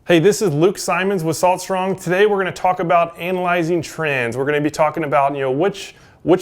Hey, this is Luke Simons with Salt Strong. Today we're going to talk about analyzing trends. We're going to be talking about which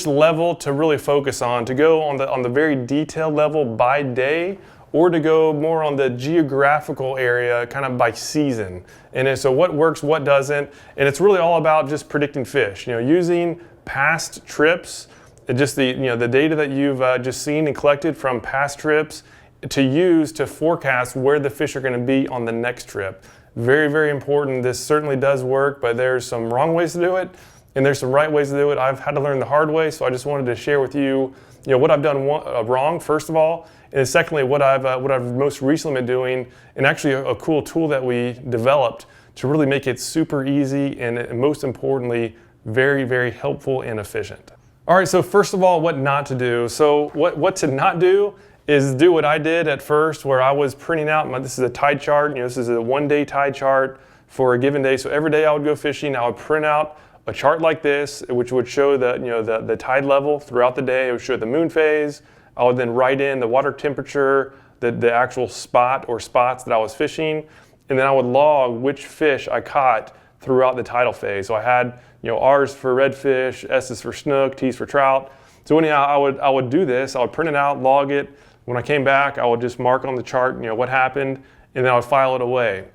level to really focus on, to go on the very detailed level by day, or to go more on the geographical area kind of by season. And so what works, what doesn't, and it's really all about just predicting fish. Using past trips, just the data that you've just seen and collected from past trips to use to forecast where the fish are going to be on the next trip. Very, very important. This certainly does work, but there's some wrong ways to do it, and there's some right ways to do it. I've had to learn the hard way, so I just wanted to share with you, what I've done wrong, first of all, and secondly, what I've most recently been doing, and actually a cool tool that we developed to really make it super easy and most importantly, very, very helpful and efficient. All right, so first of all, what not to do. So what to not do is do what I did at first, where I was printing out, this is a tide chart, this is a one-day tide chart for a given day. So every day I would go fishing, I would print out a chart like this, which would show the tide level throughout the day. It would show the moon phase. I would then write in the water temperature, the actual spot or spots that I was fishing, and then I would log which fish I caught throughout the tidal phase. So I had R's for redfish, S's for snook, T's for trout. So anyhow, I would do this. I would print it out, log it. When I came back, I would just mark on the chart, what happened, and then I would file it away.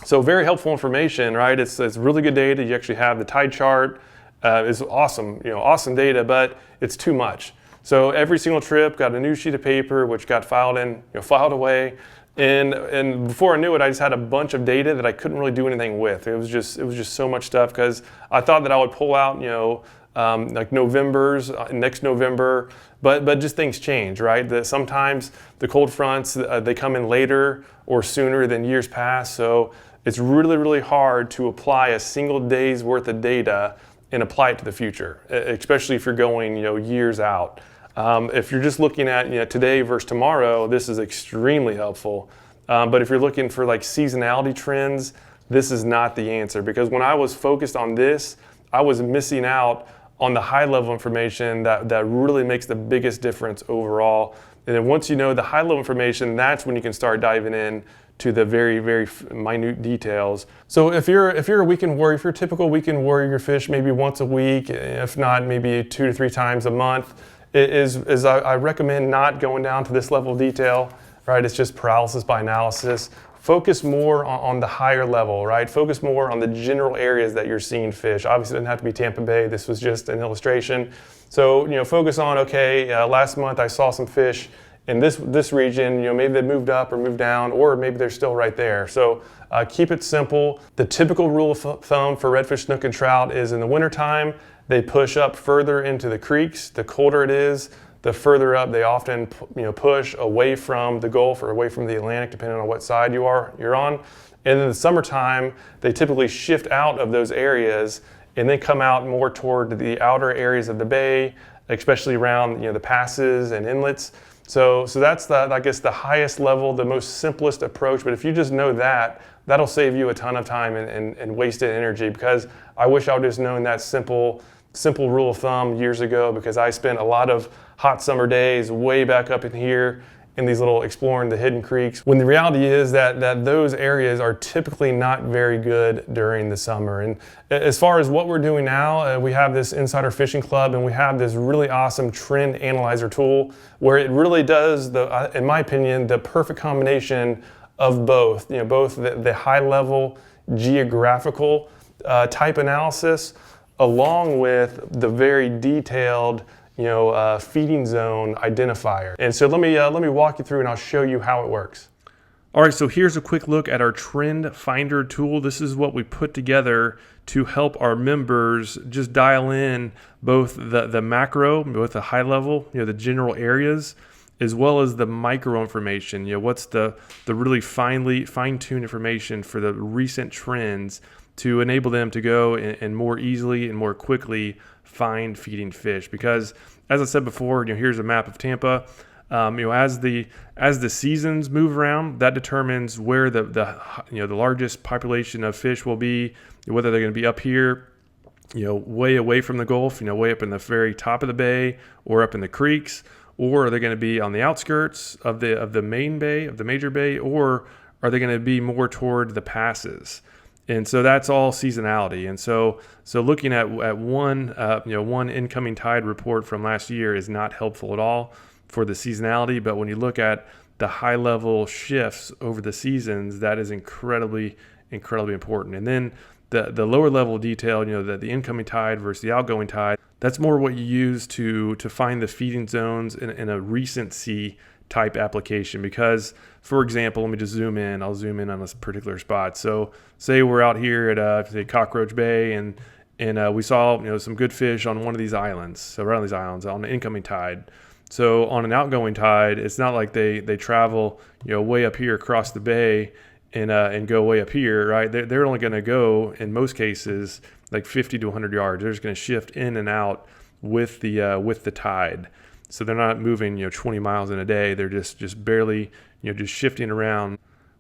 So very helpful information, right? It's really good data. You actually have the tide chart. It's awesome, awesome data, but it's too much. So every single trip got a new sheet of paper, which got filed away. And before I knew it, I just had a bunch of data that I couldn't really do anything with. It was just so much stuff, because I thought that I would pull out, like November's next November, but just things change, right? That sometimes the cold fronts, they come in later or sooner than years past. So it's really, really hard to apply a single day's worth of data and apply it to the future, especially if you're going, years out. If you're just looking at, today versus tomorrow, this is extremely helpful. But if you're looking for like seasonality trends, this is not the answer, because when I was focused on this, I was missing out on the high level information that really makes the biggest difference overall. And then once you know the high level information, that's when you can start diving in to the very, very minute details. So if you're a weekend warrior, if you're a typical weekend warrior, you fish maybe once a week, if not maybe 2 to 3 times a month, I recommend not going down to this level of detail, right? It's just paralysis by analysis. Focus more on the higher level, right? Focus more on the general areas that you're seeing fish. Obviously, it doesn't have to be Tampa Bay. This was just an illustration. So, focus on, okay, last month I saw some fish in this region. Maybe they moved up or moved down, or maybe they're still right there. So keep it simple. The typical rule of thumb for redfish, snook, and trout is in the wintertime, they push up further into the creeks. The colder it is, the further up they often push away from the Gulf or away from the Atlantic, depending on what side you're on. And in the summertime, they typically shift out of those areas and then come out more toward the outer areas of the bay, especially around the passes and inlets. So that's the highest level, the most simplest approach. But if you just know that, that'll save you a ton of time and wasted energy, because I wish I would just known that simple rule of thumb years ago, because I spent a lot of hot summer days way back up in here in these little exploring the hidden creeks, when the reality is that those areas are typically not very good during the summer. And as far as what we're doing now, we have this Insider Fishing Club, and we have this really awesome trend analyzer tool where it really does, in my opinion, the perfect combination of both, both the high level geographical type analysis, along with the very detailed feeding zone identifier. And so let me walk you through, and I'll show you how it works. All right, so here's a quick look at our trend finder tool. This is what we put together to help our members just dial in both the macro, both the high level, the general areas, as well as the micro information. What's the really fine-tuned information for the recent trends, to enable them to go and more easily and more quickly find feeding fish. Because as I said before, here's a map of Tampa. As the seasons move around, that determines where the largest population of fish will be, whether they're going to be up here, way away from the Gulf, way up in the very top of the bay, or up in the creeks, or are they going to be on the outskirts of the main bay, of the major bay, or are they going to be more toward the passes? And so that's all seasonality. And so looking at one one incoming tide report from last year is not helpful at all for the seasonality. But when you look at the high level shifts over the seasons, that is incredibly important. And then the lower level detail, the incoming tide versus the outgoing tide, that's more what you use to find the feeding zones in a recency type application. Because, for example, let me just zoom in. I'll zoom in on this particular spot. So say we're out here at say Cockroach Bay, and we saw some good fish on one of these islands. So right on these islands on the incoming tide. So on an outgoing tide, it's not like they travel way up here across the bay and go way up here, right? They're only going to go in most cases like 50 to 100 yards. They're just going to shift in and out with the tide. So they're not moving 20 miles in a day. They're just barely just shifting around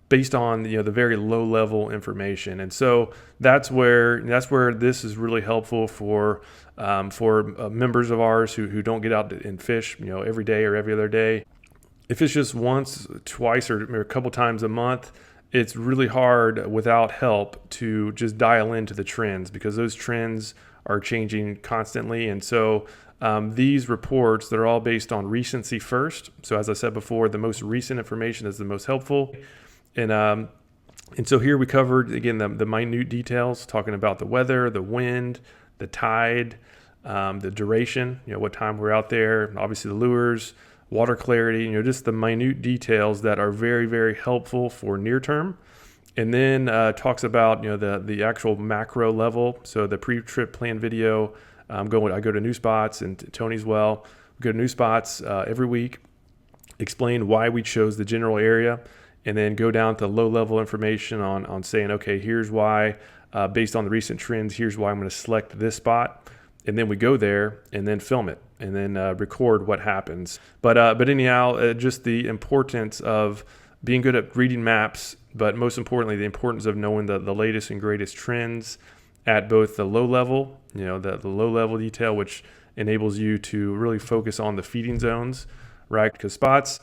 based on the very low level information. And so that's where this is really helpful for members of ours who don't get out and fish every day or every other day. If it's just once, twice, or a couple times a month, it's really hard without help to just dial into the trends, because those trends are changing constantly. And so these reports, they're all based on recency first. So as I said before, the most recent information is the most helpful. And so here we covered, again, the minute details, talking about the weather, the wind, the tide, the duration, what time we're out there, obviously the lures, water clarity, just the minute details that are very, very helpful for near term. And then talks about the actual macro level. So the pre-trip plan video, I go to new spots, and Tony's well. We go to new spots every week, explain why we chose the general area, and then go down to low level information on saying, okay, here's why, based on the recent trends, here's why I'm going to select this spot. And then we go there and then film it and then record what happens. But anyhow, just the importance of being good at reading maps, but most importantly, the importance of knowing the latest and greatest trends at both the low level, the low level detail, which enables you to really focus on the feeding zones, right? Because spots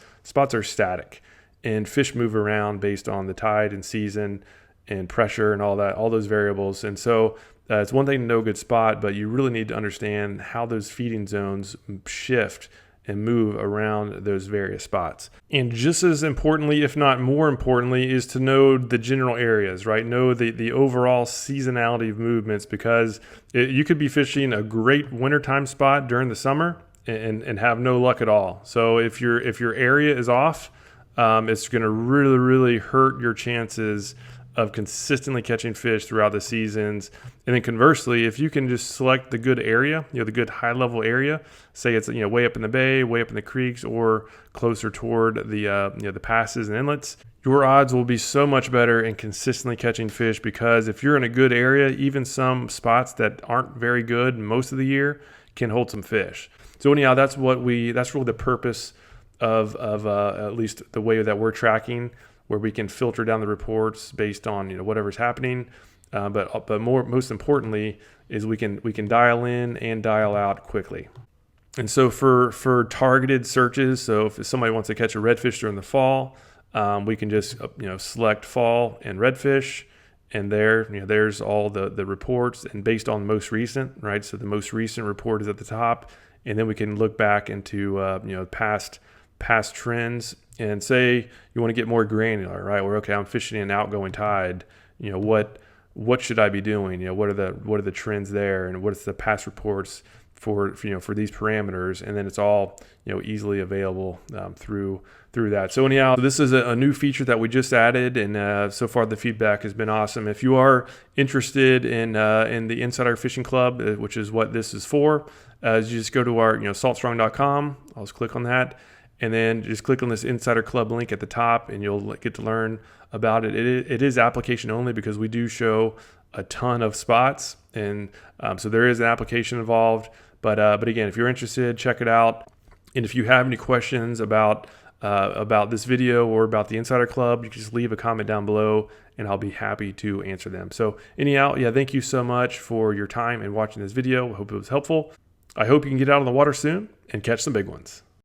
are static, and fish move around based on the tide and season and pressure and all those variables. And so it's one thing to know a good spot, but you really need to understand how those feeding zones shift and move around those various spots. And just as importantly, if not more importantly, is to know the general areas, right? Know the overall seasonality of movements, because you could be fishing a great wintertime spot during the summer and have no luck at all. So if your area is off, it's going to really, really hurt your chances of consistently catching fish throughout the seasons. And then conversely, if you can just select the good area, the good high level area, say it's way up in the bay, way up in the creeks, or closer toward the passes and inlets, your odds will be so much better in consistently catching fish. Because if you're in a good area, even some spots that aren't very good most of the year can hold some fish. So anyhow, that's really the purpose of at least the way that we're tracking, where we can filter down the reports based on whatever's happening, but most importantly is we can dial in and dial out quickly. And so for targeted searches, so if somebody wants to catch a redfish during the fall, we can just select fall and redfish, and there's all the reports, and based on most recent, right? So the most recent report is at the top, and then we can look back into past trends. And say you want to get more granular, right? Where, okay, I'm fishing an outgoing tide. What should I be doing? What are the trends there, and what's the past reports for these parameters? And then it's all easily available through that. So anyhow, this is a new feature that we just added, and so far the feedback has been awesome. If you are interested in the Insider Fishing Club, which is what this is for, you just go to our saltstrong.com. I'll just click on that. And then just click on this Insider Club link at the top, and you'll get to learn about it. It is application only, because we do show a ton of spots, and so there is an application involved. But again, if you're interested, check it out. And if you have any questions about this video or about the Insider Club, you can just leave a comment down below, and I'll be happy to answer them. So anyhow, thank you so much for your time and watching this video. I hope it was helpful. I hope you can get out on the water soon and catch some big ones.